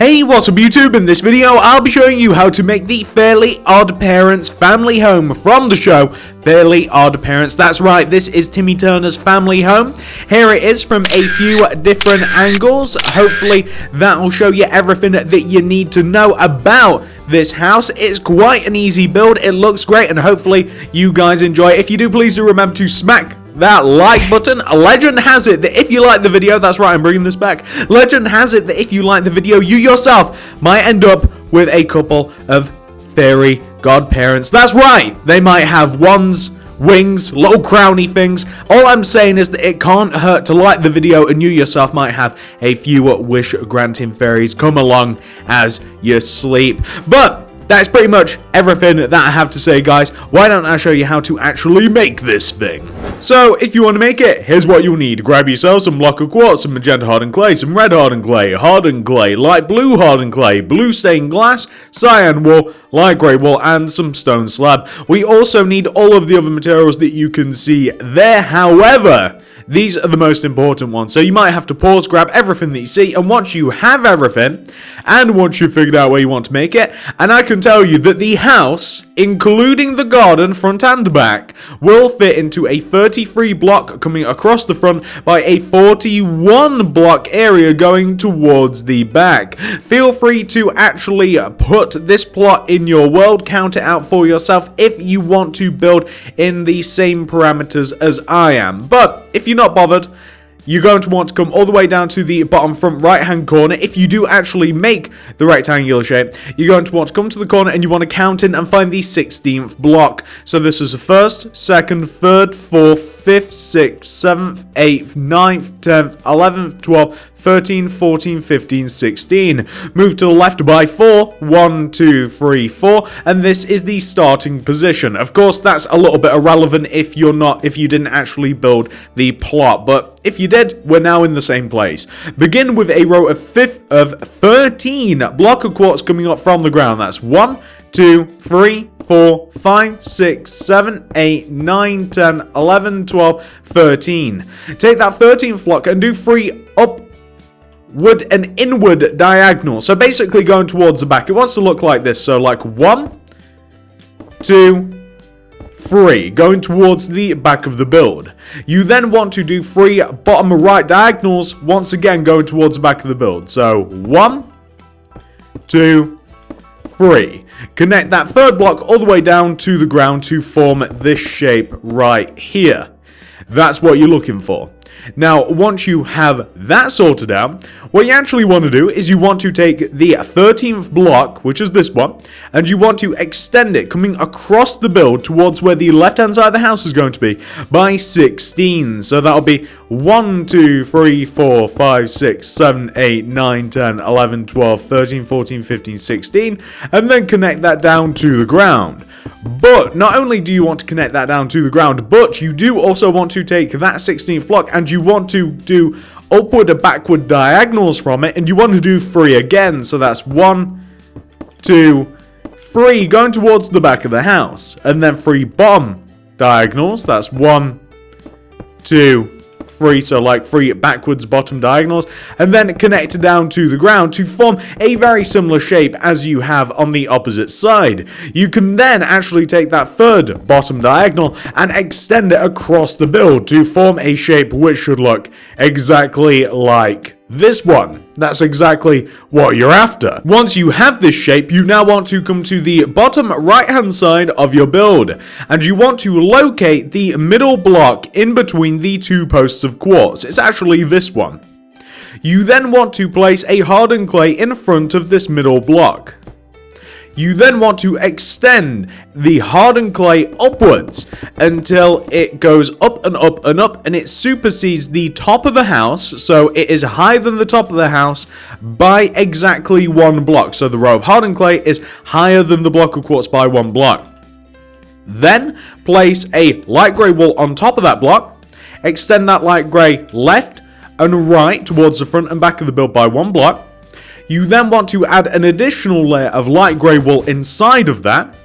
Hey, what's up YouTube? In this video, I'll be showing you how to make the Fairly Odd Parents family home from the show Fairly Odd Parents. That's right, this is Timmy Turner's family home. Here it is from a few different angles. Hopefully that will show you everything that you need to know about this house. It's quite an easy build, it looks great, and hopefully you guys enjoy it. If you do, please do remember to smack that like button. Legend has it that if you like the video, that's right, I'm bringing this back. Legend has it that if you like the video, you yourself might end up with a couple of fairy godparents. That's right, they might have wands, wings, little crowny things. All I'm saying is that it can't hurt to like the video, and you yourself might have a few wish granting fairies come along as you sleep. But that's pretty much everything that I have to say, guys. Why don't I show you how to actually make this thing? So, if you want to make it, here's what you'll need. Grab yourself some block of quartz, some magenta hardened clay, some red hardened clay, light blue hardened clay, blue stained glass, cyan wool, light grey wool, and some stone slab. We also need all of the other materials that you can see there. However, these are the most important ones, so you might have to pause, grab everything that you see, and once you have everything, and once you've figured out where you want to make it, and I can tell you that the house, including the garden, front and back, will fit into a 33 block coming across the front by a 41 block area going towards the back. Feel free to actually put this plot in your world, count it out for yourself if you want to build in the same parameters as I am. But if you're not bothered, you're going to want to come all the way down to the bottom front right hand corner. If you do actually make the rectangular shape, you're going to want to come to the corner and you want to count in and find the 16th block. So this is the 1st, 2nd, 3rd, 4th, 5th, 6th, 7th, 8th, 9th, 10th, 11th, 12th, 13, 14, 15, 16. Move to the left by 4. 1, 2, 3, 4. And this is the starting position. Of course, that's a little bit irrelevant if you didn't actually build the plot. But if you did, we're now in the same place. Begin with a row of 13 block of quartz coming up from the ground. That's 1, 2, 3, 4, 5, 6, 7, 8, 9, 10, 11, 12, 13. Take that 13th block and do 3 upward and inward diagonal. So basically going towards the back. It wants to look like this. So like 1, 2, 3, going towards the back of the build. You then want to do 3 bottom right diagonals, once again going towards the back of the build. So 1, 2, 3. Connect that 3rd block all the way down to the ground to form this shape right here. That's what you're looking for. Now, once you have that sorted out, what you actually want to do is you want to take the 13th block, which is this one, and you want to extend it coming across the build towards where the left-hand side of the house is going to be by 16. So that'll be 1, 2, 3, 4, 5, 6, 7, 8, 9, 10, 11, 12, 13, 14, 15, 16, and then connect that down to the ground. But not only do you want to connect that down to the ground, but you do also want to take that 16th block and you want to do upward and backward diagonals from it, and you want to do 3 again. So that's 1, 2, 3 going towards the back of the house, and then 3 bottom diagonals. That's 1, 2, 3, so like 3 backwards bottom diagonals, and then connect down to the ground to form a very similar shape as you have on the opposite side. You can then actually take that 3rd bottom diagonal and extend it across the build to form a shape which should look exactly like this one. That's exactly what you're after. Once you have this shape, you now want to come to the bottom right hand side of your build, and you want to locate the middle block in between the 2 posts of quartz. It's actually this one. You then want to place a hardened clay in front of this middle block. You then want to extend the hardened clay upwards until it goes up and up and up, and it supersedes the top of the house, so it is higher than the top of the house by exactly 1 block. So the row of hardened clay is higher than the block of quartz by 1 block. Then place a light grey wool on top of that block, extend that light grey left and right towards the front and back of the build by 1 block. You then want to add an additional layer of light grey wool inside of that.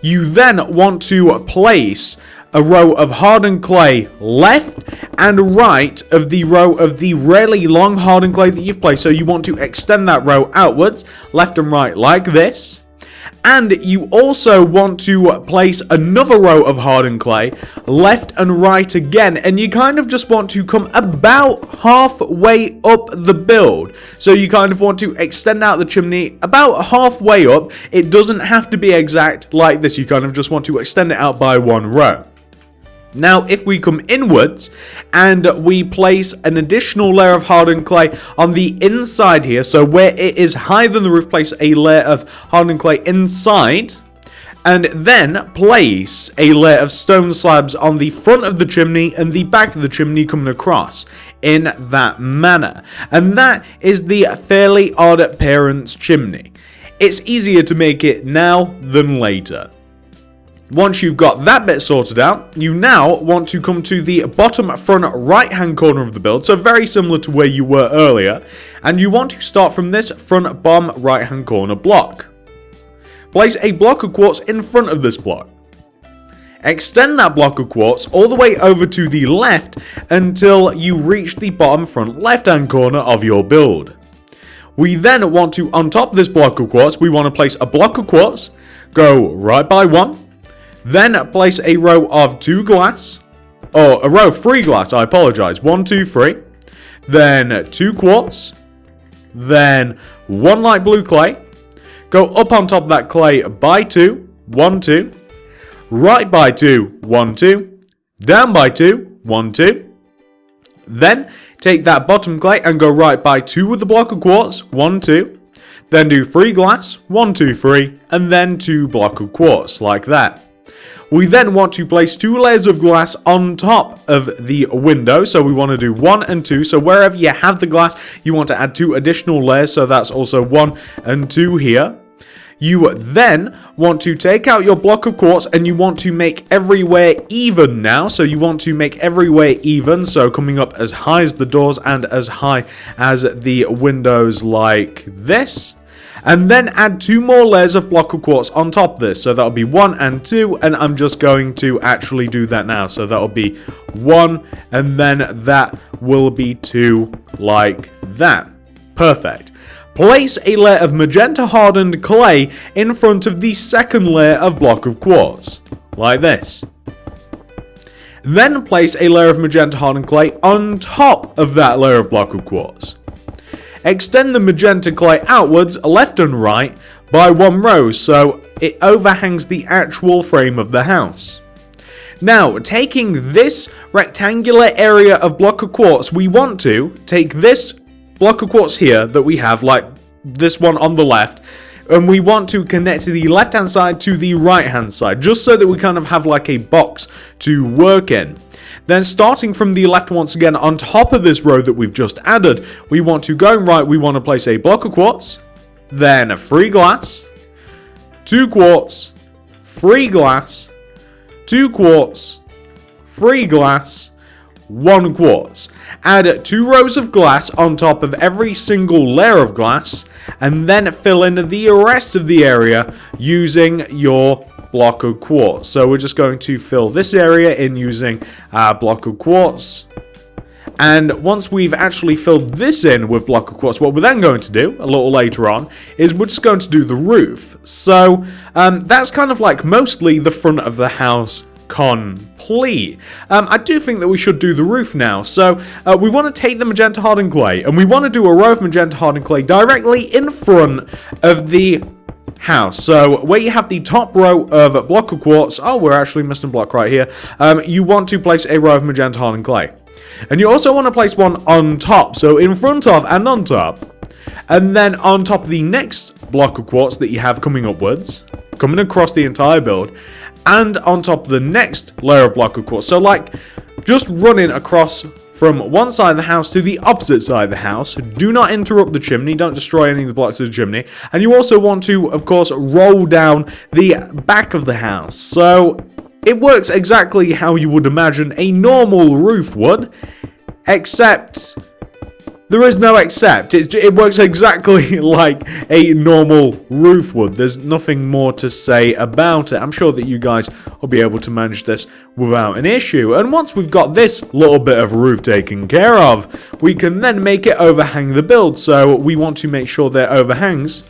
You then want to place a row of hardened clay left and right of the row of the really long hardened clay that you've placed. So you want to extend that row outwards, left and right like this. And you also want to place another row of hardened clay left and right again. And you kind of just want to come about halfway up the build. So you kind of want to extend out the chimney about halfway up. It doesn't have to be exact like this. You kind of just want to extend it out by one row. Now, if we come inwards and we place an additional layer of hardened clay on the inside here, so where it is higher than the roof, place a layer of hardened clay inside, and then place a layer of stone slabs on the front of the chimney and the back of the chimney coming across in that manner. And that is the Fairly Odd Parents chimney. It's easier to make it now than later. Once you've got that bit sorted out, you now want to come to the bottom front right hand corner of the build, so very similar to where you were earlier, and you want to start from this front bottom right hand corner block. Place a block of quartz in front of this block. Extend that block of quartz all the way over to the left until you reach the bottom front left hand corner of your build. We then want to, on top of this block of quartz, we want to place a block of quartz, go right by one, then place a row of 2 glass, or a row of 3 glass, I apologize, 1, 2, 3, then 2 quartz, then 1 light blue clay, go up on top of that clay by 2, 1, 2, right by 2, 1, 2, down by 2, 1, 2, then take that bottom clay and go right by 2 with the block of quartz, 1, 2, then do 3 glass, 1, 2, 3, and then 2 block of quartz, like that. We then want to place 2 layers of glass on top of the window. So we want to do 1 and 2. So wherever you have the glass, you want to add 2 additional layers. So that's also 1 and 2 here. You then want to take out your block of quartz and you want to make everywhere even now. So you want to make everywhere even. So coming up as high as the doors and as high as the windows like this. And then add 2 more layers of block of quartz on top of this. So that'll be 1 and 2, and I'm just going to actually do that now. So that'll be 1, and then that will be 2 like that. Perfect. Place a layer of magenta hardened clay in front of the second layer of block of quartz, like this. Then place a layer of magenta hardened clay on top of that layer of block of quartz. Extend the magenta clay outwards, left and right, by 1 row, so it overhangs the actual frame of the house. Now, taking this rectangular area of block of quartz, we want to take this block of quartz here that we have, like this one on the left, and we want to connect to the left hand side to the right hand side, just so that we kind of have like a box to work in. Then starting from the left once again on top of this row that we've just added, we want to go right, we want to place a block of quartz, then 3 glass, 2 quartz, 3 glass, 2 quartz, 3 glass, 1 quartz. Add 2 rows of glass on top of every single layer of glass, and then fill in the rest of the area using your block of quartz. So we're just going to fill this area in using our block of quartz. And once we've actually filled this in with block of quartz, what we're then going to do a little later on is we're just going to do the roof. So that's kind of like mostly the front of the house complete. I do think that we should do the roof now. So we want to take the magenta hardened clay and we want to do a row of magenta hardened clay directly in front of the house. So where you have the top row of block of quartz, oh, we're actually missing a block right here, you want to place a row of magenta hardened clay. And you also want to place one on top, so in front of and on top. And then on top of the next block of quartz that you have coming upwards, coming across the entire build, and on top of the next layer of block of quartz. So like just running across from one side of the house to the opposite side of the house. Do not interrupt the chimney. Don't destroy any of the blocks of the chimney. And you also want to, of course, roll down the back of the house. So it works exactly how you would imagine a normal roof would, except There is no except. It works exactly like a normal roof would. There's nothing more to say about it. I'm sure that you guys will be able to manage this without an issue. And once we've got this little bit of roof taken care of, we can then make it overhang the build. So we want to make sure that it overhangs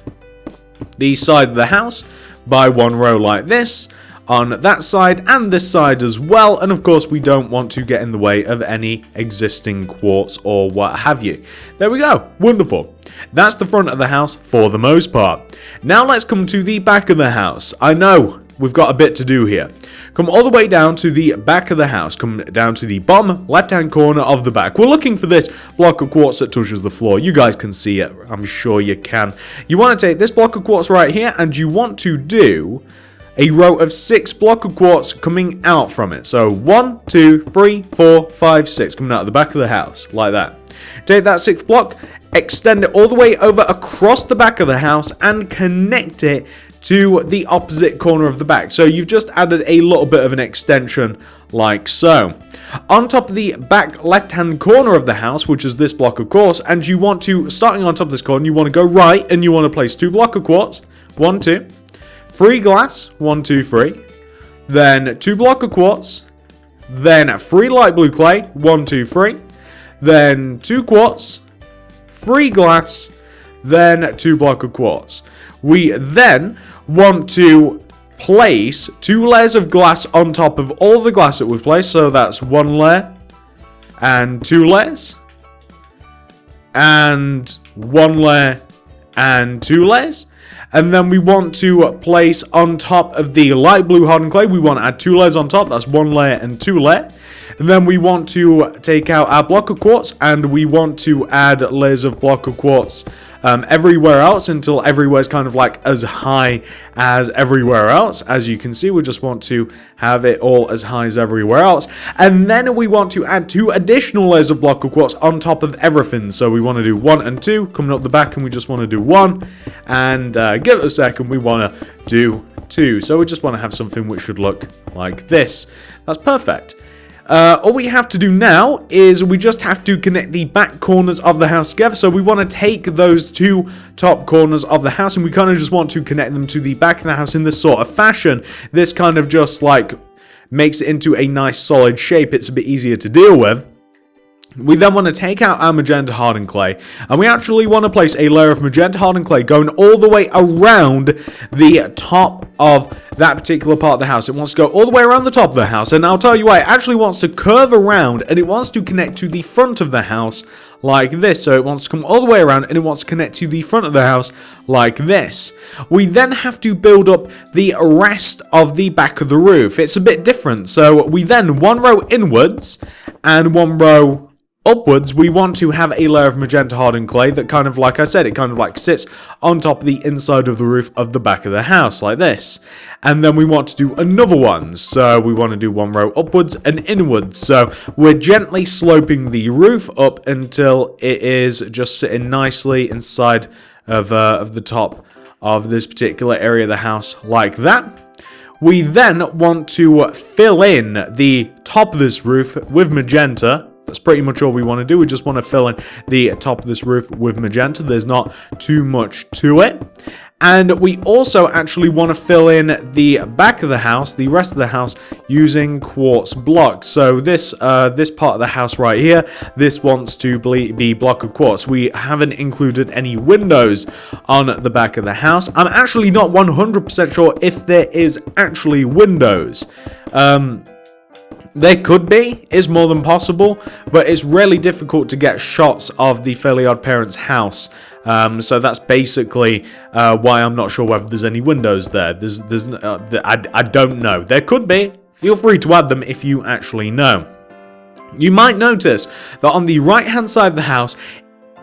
the side of the house by one row like this, on that side and this side as well, and of course we don't want to get in the way of any existing quartz or what have you. There we go, wonderful. That's the front of the house for the most part. Now let's come to the back of the house. I know we've got a bit to do here. Come all the way down to the back of the house, come down to the bottom left hand corner of the back. We're looking for this block of quartz that touches the floor. You guys can see it, I'm sure you can. You want to take this block of quartz right here and you want to do a row of 6 block of quartz coming out from it. So 1, 2, 3, 4, 5, 6 coming out of the back of the house like that. Take that 6th block, extend it all the way over across the back of the house and connect it to the opposite corner of the back. So you've just added a little bit of an extension like so. On top of the back left hand corner of the house, which is this block of quartz, and you want to, starting on top of this corner, you want to go right and you want to place 2 block of quartz, 1, 2, 3 glass, 1, 2, 3, then 2 block of quartz, then 3 light blue clay, 1, 2, 3, then 2 quartz, 3 glass, then 2 block of quartz. We then want to place 2 layers of glass on top of all the glass that we've placed, so that's 1 layer, and 2 layers, and 1 layer, and 2 layers. And then we want to place on top of the light blue hardened clay, we want to add 2 layers on top, that's 1 layer and 2 layer. And then we want to take out our block of quartz and we want to add layers of block of quartz everywhere else until everywhere's kind of like as high as everywhere else. As you can see, we just want to have it all as high as everywhere else. And then we want to add 2 additional layers of block of quartz on top of everything. So we want to do 1 and 2 coming up the back, and we just want to do 1. And give it a second, we want to do 2. So we just want to have something which should look like this. That's perfect. All we have to do now is we just have to connect the back corners of the house together. So we want to take those 2 top corners of the house and we kind of just want to connect them to the back of the house in this sort of fashion. This kind of just like makes it into a nice solid shape. It's a bit easier to deal with. We then want to take out our magenta hardened clay, and we actually want to place a layer of magenta hardened clay going all the way around the top of that particular part of the house. It wants to go all the way around the top of the house, and I'll tell you why. It actually wants to curve around, and it wants to connect to the front of the house like this. So it wants to come all the way around, and it wants to connect to the front of the house like this. We then have to build up the rest of the back of the roof. It's a bit different. So we then, 1 row inwards and 1 row upwards, we want to have a layer of magenta hardened clay that kind of, like I said, it kind of like sits on top of the inside of the roof of the back of the house like this. And then we want to do another one, so we want to do 1 row upwards and inwards. So we're gently sloping the roof up until it is just sitting nicely inside of the top of this particular area of the house like that. We then want to fill in the top of this roof with magenta. That's pretty much all we want to do. We just want to fill in the top of this roof with magenta. There's not too much to it. And we also actually want to fill in the back of the house, the rest of the house, using quartz blocks. So this part of the house right here, this wants to be block of quartz. We haven't included any windows on the back of the house. I'm actually not 100% sure if there is actually windows. There could be, is more than possible, but it's really difficult to get shots of the Fairly Odd Parents house. So that's basically why I'm not sure whether there's any windows there. I don't know. There could be. Feel free to add them if you actually know. You might notice that on the right-hand side of the house,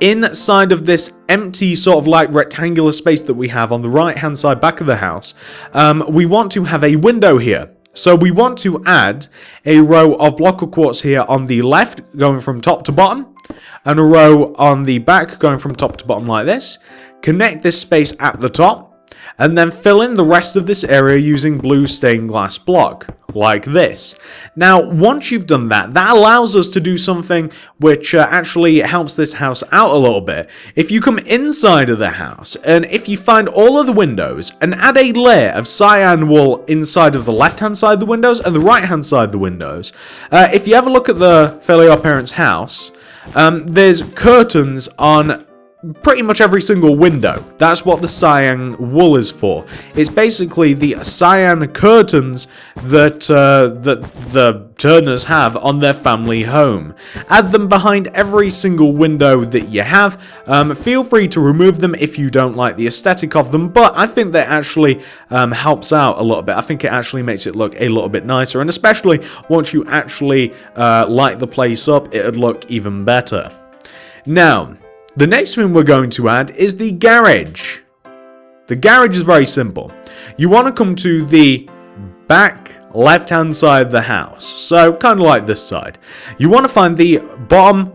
inside of this empty sort of like rectangular space that we have on the right-hand side back of the house, we want to have a window here. So we want to add a row of block of quartz here on the left, going from top to bottom, and a row on the back, going from top to bottom like this. Connect this space at the top, and then fill in the rest of this area using blue stained glass block, like this. Now, once you've done that, that allows us to do something which actually helps this house out a little bit. If you come inside of the house, and if you find all of the windows, and add a layer of cyan wool inside of the left-hand side of the windows and the right-hand side of the windows, if you ever look at the Fairly Odd Parents house, there's curtains on pretty much every single window. That's what the cyan wool is for. It's basically the cyan curtains that the Turners have on their family home. Add them behind every single window that you have. Feel free to remove them if you don't like the aesthetic of them, but I think that actually helps out a little bit. I think it actually makes it look a little bit nicer, and especially once you actually light the place up, it'd look even better. Now, the next thing we're going to add is the garage. The garage is very simple. You want to come to the back left-hand side of the house, so kind of like this side. You want to find the bottom,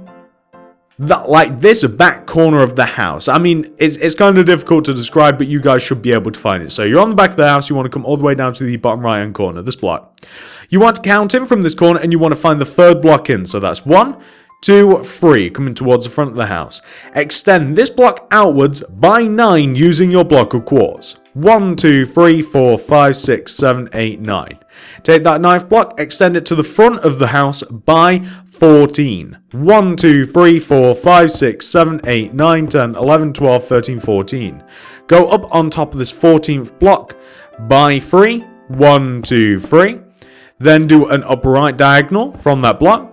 like this back corner of the house. I mean, it's kind of difficult to describe, but you guys should be able to find it. So you're on the back of the house, you want to come all the way down to the bottom right-hand corner, this block. You want to count in from this corner, and you want to find the third block in. So that's 1, 2, 3, coming towards the front of the house. Extend this block outwards by 9 using your block of quartz. 1, 2, 3, 4, 5, 6, 7, 8, 9. Take that 9th block, extend it to the front of the house by 14. 1, 2, 3, 4, 5, 6, 7, 8, 9, 10, 11, 12, 13, 14. Go up on top of this 14th block by 3. 1, 2, 3. Then do an upper right diagonal from that block.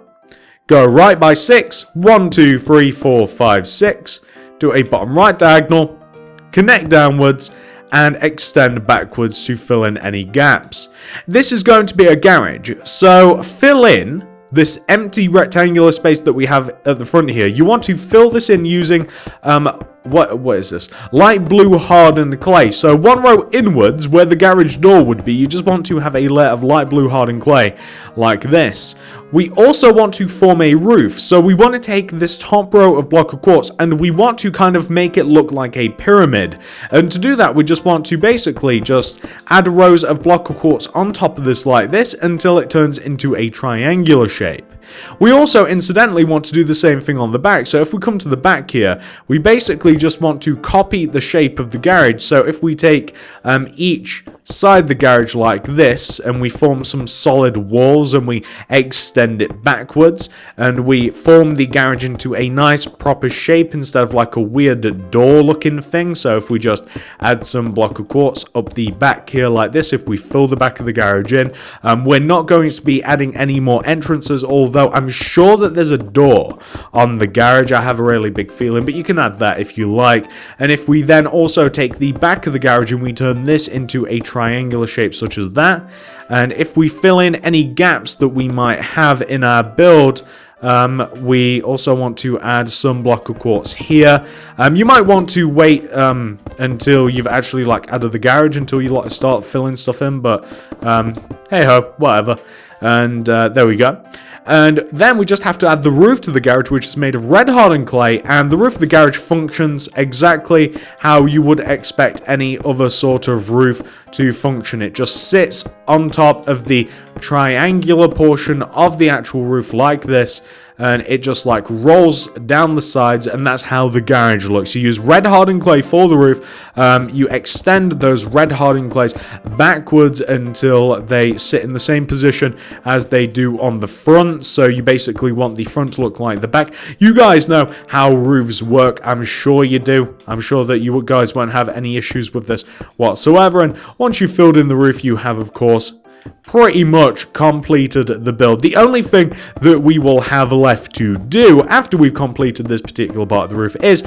Go right by 6, 1, 2, 3, 4, 5, 6, do a bottom right diagonal, connect downwards, and extend backwards to fill in any gaps. This is going to be a garage, so fill in this empty rectangular space that we have at the front here. You want to fill this in using, what is this? Light blue hardened clay. So one row inwards where the garage door would be, you just want to have a layer of light blue hardened clay like this. We also want to form a roof. So we want to take this top row of block of quartz and we want to kind of make it look like a pyramid. And to do that, we just want to basically just add rows of block of quartz on top of this like this until it turns into a triangular shape. We also incidentally want to do the same thing on the back. So if we come to the back here, we basically just want to copy the shape of the garage. So if we take each side of the garage like this and we form some solid walls and we extend it backwards and we form the garage into a nice proper shape instead of like a weird door looking thing. So if we just add some block of quartz up the back here like this, if we fill the back of the garage in, we're not going to be adding any more entrances, although I'm sure that there's a door on the garage. I have a really big feeling, but you can add that if you like. And if we then also take the back of the garage and we turn this into a triangular shape such as that, and if we fill in any gaps that we might have in our build, we also want to add some block of quartz here. You might want to wait until you've actually like added the garage until you like start filling stuff in, but hey ho, whatever. And there we go. And then we just have to add the roof to the garage, which is made of red hardened clay, and the roof of the garage functions exactly how you would expect any other sort of roof to function. It just sits on top of the triangular portion of the actual roof like this, and it just like rolls down the sides, and that's how the garage looks. You use red hardened clay for the roof. You extend those red hardened clays backwards until they sit in the same position as they do on the front. So you basically want the front to look like the back. You guys know how roofs work. I'm sure you do. I'm sure that you guys won't have any issues with this whatsoever. And once you've filled in the roof, you have, of course, pretty much completed the build. The only thing that we will have left to do after we've completed this particular part of the roof is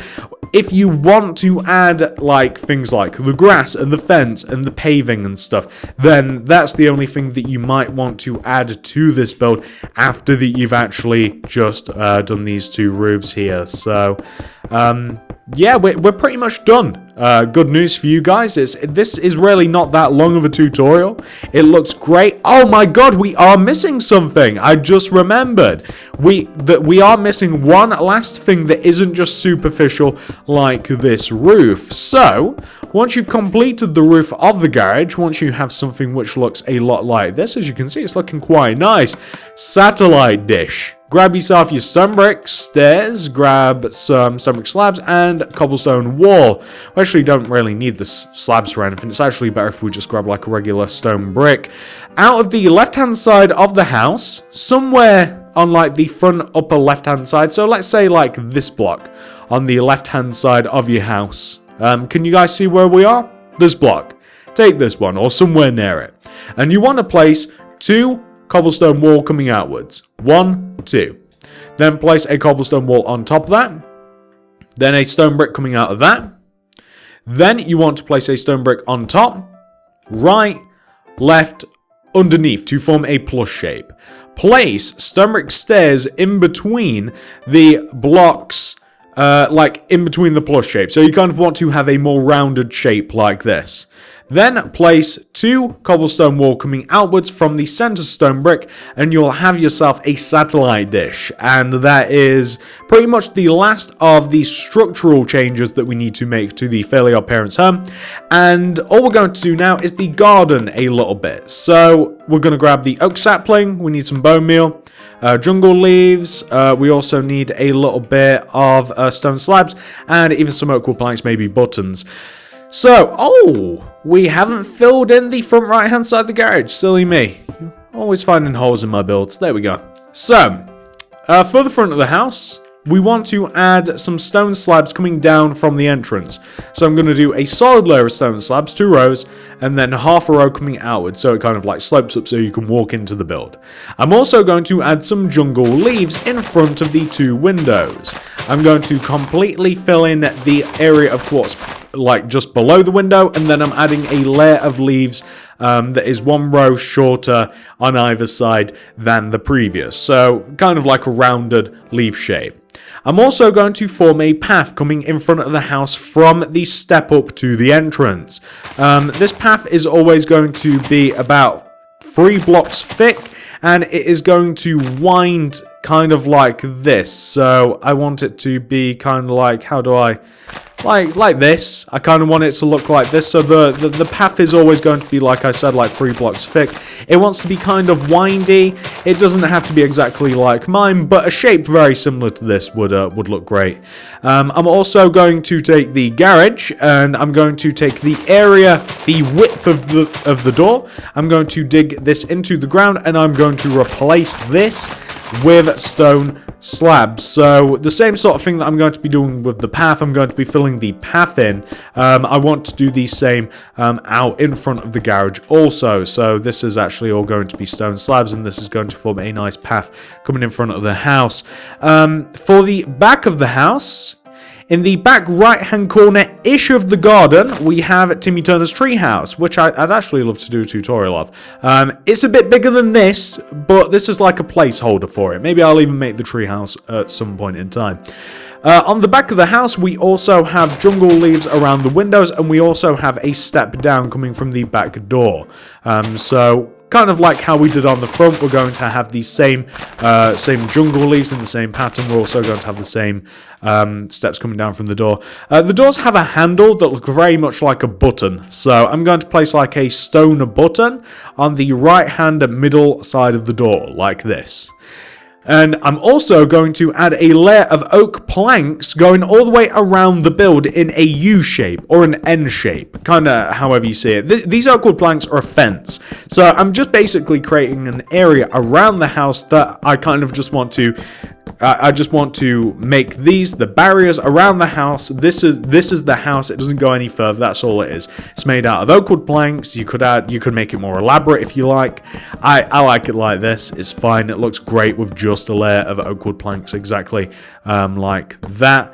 if you want to add like things like the grass and the fence and the paving and stuff, then that's the only thing that you might want to add to this build after that you've actually just done these two roofs here. So yeah, we're pretty much done. Good news for you guys is this is really not that long of a tutorial. It looks great. Oh my god, we are missing something. I just remembered. We are missing one last thing that isn't just superficial like this roof. So Once you've completed the roof of the garage, once you have something which looks a lot like this, as you can see, it's looking quite nice. Satellite dish. Grab yourself your stone brick stairs, grab some stone brick slabs, and cobblestone wall. We actually don't really need the slabs for anything. It's actually better if we just grab like a regular stone brick. Out of the left-hand side of the house, somewhere on like the front upper left-hand side, so let's say like this block on the left-hand side of your house. Can you guys see where we are? This block. Take this one, or somewhere near it. And you want to place 2 cobblestone wall coming outwards. 1, 2. Then place a cobblestone wall on top of that. Then a stone brick coming out of that. Then you want to place a stone brick on top, right, left, underneath to form a plus shape. Place stone brick stairs in between the blocks, like in between the plus shape. So you kind of want to have a more rounded shape like this. Then place 2 cobblestone wall coming outwards from the center stone brick, and you'll have yourself a satellite dish. And that is pretty much the last of the structural changes that we need to make to the Fairly Odd Parents home. And all we're going to do now is the garden a little bit. So we're going to grab the oak sapling, we need some bone meal, jungle leaves, we also need a little bit of stone slabs, and even some oak wood planks, maybe buttons. So, we haven't filled in the front right hand side of the garage. Silly me. Always finding holes in my builds. There we go. So, for the front of the house, we want to add some stone slabs coming down from the entrance. So I'm going to do a solid layer of stone slabs, 2 rows, and then half a row coming outwards, so it kind of like slopes up so you can walk into the build. I'm also going to add some jungle leaves in front of the 2 windows. I'm going to completely fill in the area of quartz like just below the window, and then I'm adding a layer of leaves that is 1 row shorter on either side than the previous, so kind of like a rounded leaf shape. I'm also going to form a path coming in front of the house from the step up to the entrance. This path is always going to be about 3 blocks thick, and it is going to wind kind of like this. So I want it to be kind of like, how do I... Like this. I kind of want it to look like this. So the path is always going to be, like I said, like 3 blocks thick. It wants to be kind of windy. It doesn't have to be exactly like mine, but a shape very similar to this would look great. I'm also going to take the garage, and I'm going to take the area, the width of the door. I'm going to dig this into the ground, and I'm going to replace this with stone slabs. So the same sort of thing that I'm going to be doing with the path, I'm going to be filling the path in. I want to do the same out in front of the garage also. So this is actually all going to be stone slabs, and this is going to form a nice path coming in front of the house. For the back of the house, in the back right-hand corner-ish of the garden, we have Timmy Turners House, which I'd actually love to do a tutorial of. It's a bit bigger than this, but this is like a placeholder for it. Maybe I'll even make the treehouse at some point in time. On the back of the house, we also have jungle leaves around the windows, and we also have a step down coming from the back door. So kind of like how we did on the front, we're going to have the same jungle leaves in the same pattern. We're also going to have the same steps coming down from the door. The doors have a handle that look very much like a button, so I'm going to place like a stone button on the right hand middle side of the door, like this. And I'm also going to add a layer of oak planks going all the way around the build in a U shape or an N shape, kind of however you see it. These oak wood planks are a fence. So I'm just basically creating an area around the house that I kind of just want to... I just want to make these the barriers around the house. This is the house. It doesn't go any further. That's all it is. It's made out of oak wood planks. You could make it more elaborate if you like. I like it like this. It's fine. It looks great with just a layer of oak wood planks, exactly like that.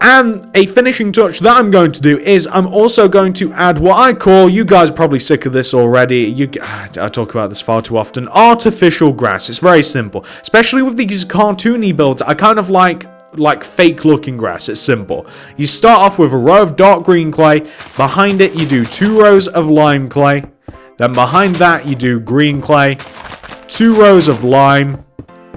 And a finishing touch that I'm going to do is I'm also going to add what I call, you guys are probably sick of this already, I talk about this far too often, artificial grass. It's very simple, especially with these cartoony builds. I kind of like fake looking grass. It's simple. You start off with a row of dark green clay. Behind it you do 2 rows of lime clay. Then behind that you do green clay, 2 rows of lime,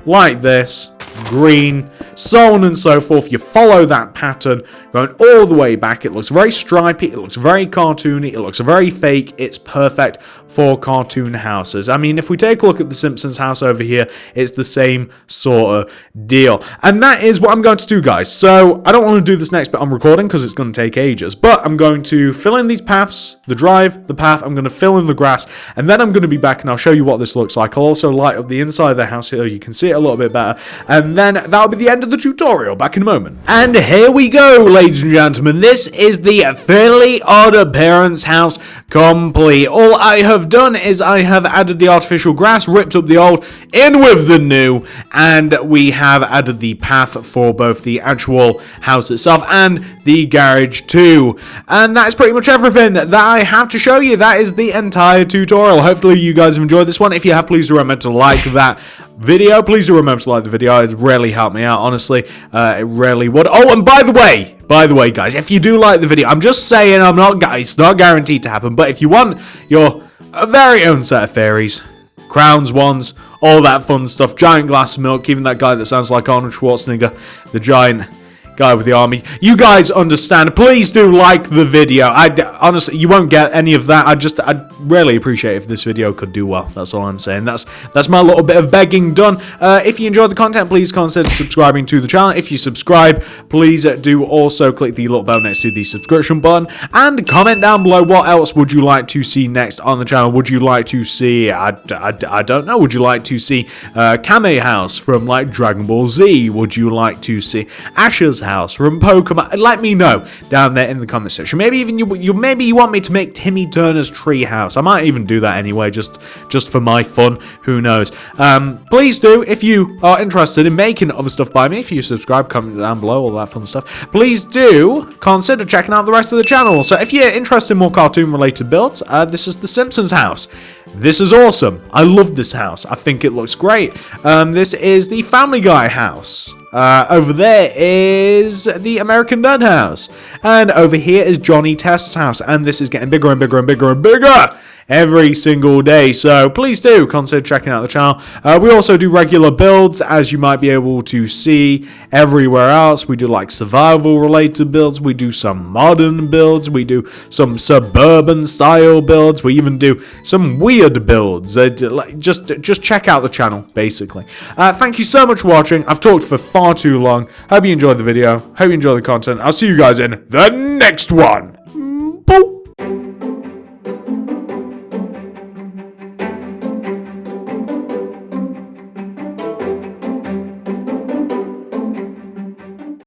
like this, green. so on and so forth. You follow that pattern going all the way back. It looks very stripy, it looks very cartoony, it looks very fake. It's perfect for cartoon houses. I mean, if we take a look at the Simpsons house over here, it's the same sort of deal. And that is what I'm going to do, guys. So I don't want to do this next bit on recording because it's going to take ages, but I'm going to fill in these paths, the drive, the path. I'm going to fill in the grass, and then I'm going to be back and I'll show you what this looks like. I'll also light up the inside of the house here. You can see it a little bit better, and then that'll be the end of the tutorial. Back in a moment. And here we go, ladies and gentlemen. This is the Fairly Odd Parents house complete. All I have done is I have added the artificial grass, ripped up the old, in with the new, and we have added the path for both the actual house itself and the garage too. And that's pretty much everything that I have to show you. That is the entire tutorial. Hopefully you guys have enjoyed this one. If you have, please do remember to like that video. Please do remember to like the video. It really helped me out, honestly. It really would. Oh, and by the way, guys, if you do like the video, I'm just saying, it's not guaranteed to happen, but if you want your very own set of fairies, crowns, wands, all that fun stuff, giant glass of milk, even that guy that sounds like Arnold Schwarzenegger, the giant guy with the army, you guys understand. Please do like the video. Honestly, you won't get any of that. I'd really appreciate if this video could do well. That's all I'm saying. That's my little bit of begging done. If you enjoyed the content, please consider subscribing to the channel. If you subscribe, please do also click the little bell next to the subscription button and comment down below what else would you like to see next on the channel. Would you like to see, I don't know, would you like to see Kame House from like Dragon Ball Z? Would you like to see Ash's house from Pokemon? Let me know down there in the comment section. Maybe even maybe you want me to make Timmy Turner's tree house. I might even do that anyway, just for my fun. Who knows? Please do, if you are interested in making other stuff by me, if you subscribe, comment down below, all that fun stuff. Please do consider checking out the rest of the channel. So if you're interested in more cartoon related builds, this is the Simpsons house. This is awesome. I love this house. I think it looks great. This is the Family Guy house. Over there is the American Dad house. And over here is Johnny Test's house. And this is getting bigger and bigger and bigger and bigger every single day. So please do consider checking out the channel. We also do regular builds, as you might be able to see everywhere else. We do like survival related builds. We do some modern builds. We do some suburban style builds. We even do some weird builds. Just check out the channel, basically. Thank you so much for watching. I've talked for far too long. Hope you enjoyed the video. Hope you enjoyed the content. I'll see you guys in the next one.